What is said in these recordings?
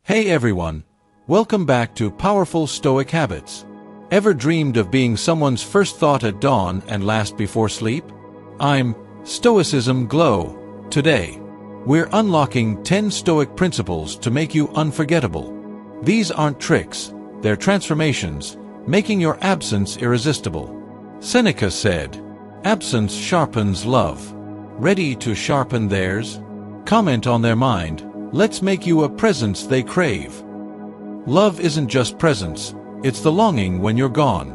Hey everyone, welcome back to Powerful Stoic Habits. Ever dreamed of being someone's first thought at dawn and last before sleep? I'm Stoicism Glow. Today, we're unlocking 10 Stoic principles to make you unforgettable. These aren't tricks, they're transformations, making your absence irresistible. Seneca said, "Absence sharpens love." Ready to sharpen theirs? Comment on their mind. Let's make you a presence they crave. Love isn't just presence, it's the longing when you're gone.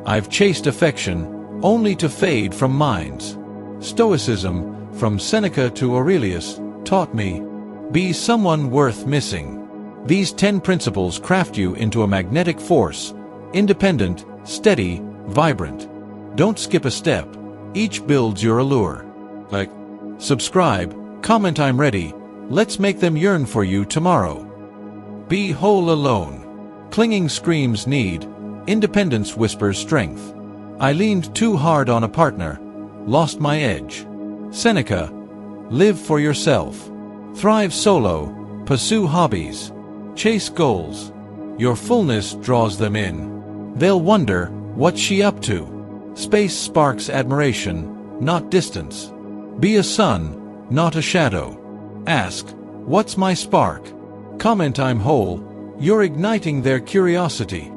I've chased affection, only to fade from minds. Stoicism, from Seneca to Aurelius, taught me, be someone worth missing. These 10 principles craft you into a magnetic force, independent, steady, vibrant. Don't skip a step, each builds your allure. Like, subscribe, comment I'm ready, let's make them yearn for you tomorrow. Be whole alone. Clinging screams need, independence whispers strength. I leaned too hard on a partner, lost my edge. Seneca, live for yourself. Thrive solo, pursue hobbies. Chase goals. Your fullness draws them in. They'll wonder, what's she up to? Space sparks admiration, not distance. Be a sun, not a shadow. Ask, what's my spark? Comment I'm whole, you're igniting their curiosity.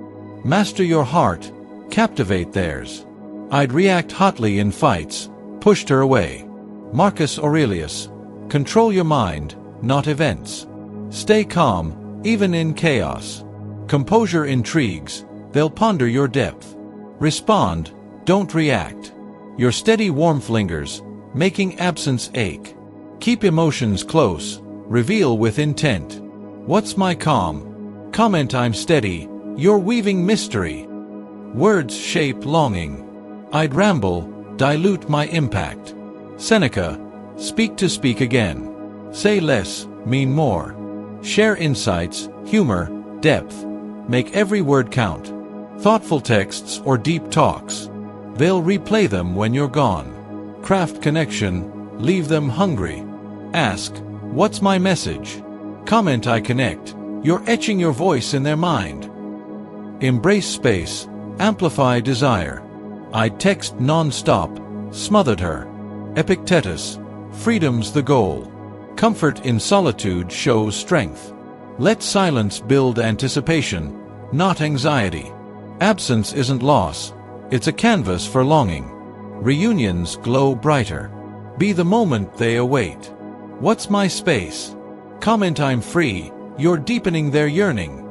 Master your heart, captivate theirs. I'd react hotly in fights, pushed her away. Marcus Aurelius, control your mind, not events. Stay calm, even in chaos. Composure intrigues, they'll ponder your depth. Respond, don't react. Your steady warmth lingers, making absence ache. Keep emotions close, reveal with intent. What's my calm? Comment I'm steady, you're weaving mystery. Words shape longing. I'd ramble, dilute my impact. Seneca, speak to speak again. Say less, mean more. Share insights, humor, depth. Make every word count. Thoughtful texts or deep talks. They'll replay them when you're gone. Craft connection, leave them hungry. Ask, what's my message? Comment I connect, you're etching your voice in their mind. Embrace space, amplify desire. I'd text non-stop, smothered her. Epictetus, freedom's the goal. Comfort in solitude shows strength. Let silence build anticipation, not anxiety. Absence isn't loss, it's a canvas for longing. Reunions glow brighter. Be the moment they await. What's my space? Comment I'm free, you're deepening their yearning.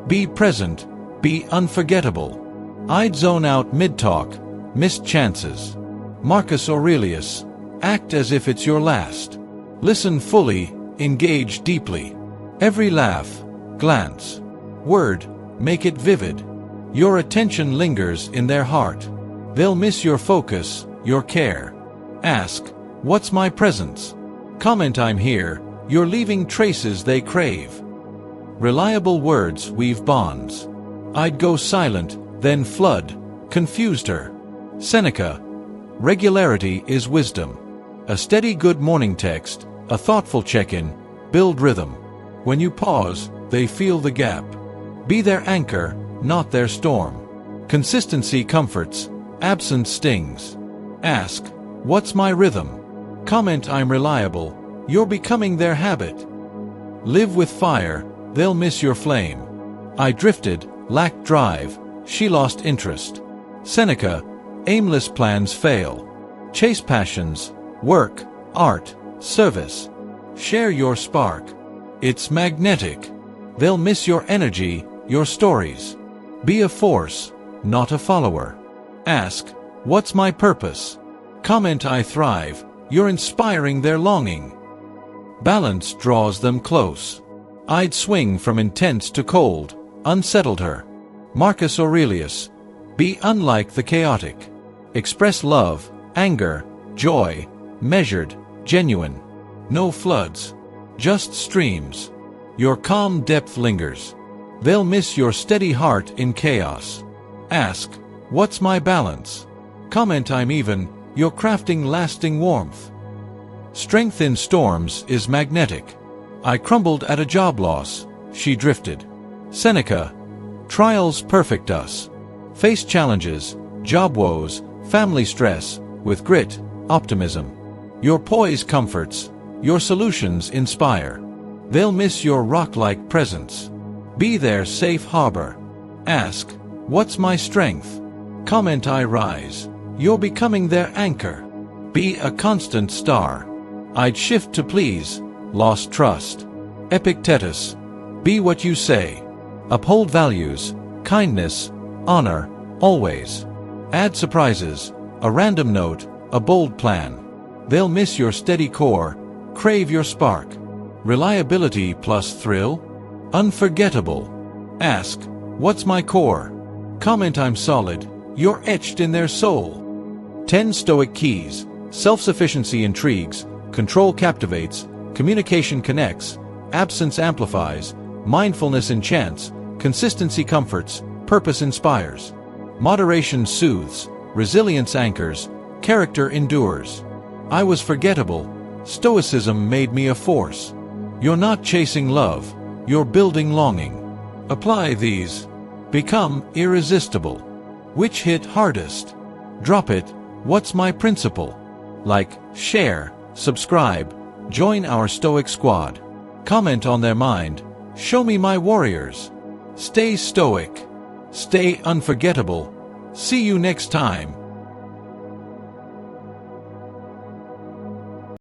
Be present, be unforgettable. I'd zone out mid-talk, missed chances. Marcus Aurelius, act as if it's your last. Listen fully, engage deeply. Every laugh, glance, word, make it vivid. Your attention lingers in their heart. They'll miss your focus, your care. Ask, what's my presence? Comment I'm here, you're leaving traces they crave. Reliable words weave bonds. I'd go silent, then flood, confused her. Seneca, regularity is wisdom. A steady good morning text, a thoughtful check-in, build rhythm. When you pause, they feel the gap. Be their anchor, not their storm. Consistency comforts, absence stings. Ask, what's my rhythm? Comment I'm reliable, you're becoming their habit. Live with fire, they'll miss your flame. I drifted, lacked drive, she lost interest. Seneca, aimless plans fail. Chase passions, work, art, service. Share your spark. It's magnetic. They'll miss your energy, your stories. Be a force, not a follower. Ask, what's my purpose? Comment I thrive, you're inspiring their longing. Balance draws them close. I'd swing from intense to cold, unsettled her. Marcus Aurelius, be unlike the chaotic. Express love, anger, joy, measured, genuine. No floods, just streams. Your calm depth lingers. They'll miss your steady heart in chaos. Ask, what's my balance? Comment I'm even, you're crafting lasting warmth. Strength in storms is magnetic. I crumbled at a job loss, she drifted. Seneca. Trials perfect us. Face challenges, job woes, family stress, with grit, optimism. Your poise comforts, your solutions inspire. They'll miss your rock-like presence. Be their safe harbor. Ask, what's my strength? Comment, I rise. You're becoming their anchor. Be a constant star. I'd shift to please, lost trust. Epictetus. Be what you say. Uphold values, kindness, honor, always. Add surprises, a random note, a bold plan. They'll miss your steady core, crave your spark. Reliability plus thrill? Unforgettable. Ask, what's my core? Comment, I'm solid. You're etched in their soul. 10 Stoic keys. Self-sufficiency intrigues, control captivates, communication connects, absence amplifies, mindfulness enchants, consistency comforts, purpose inspires. Moderation soothes, resilience anchors, character endures. I was forgettable. Stoicism made me a force. You're not chasing love, you're building longing. Apply these. Become irresistible. Which hit hardest? Drop it. What's my principle? Like, share, subscribe, join our Stoic squad. Comment on their mind. Show me my warriors. Stay stoic. Stay unforgettable. See you next time.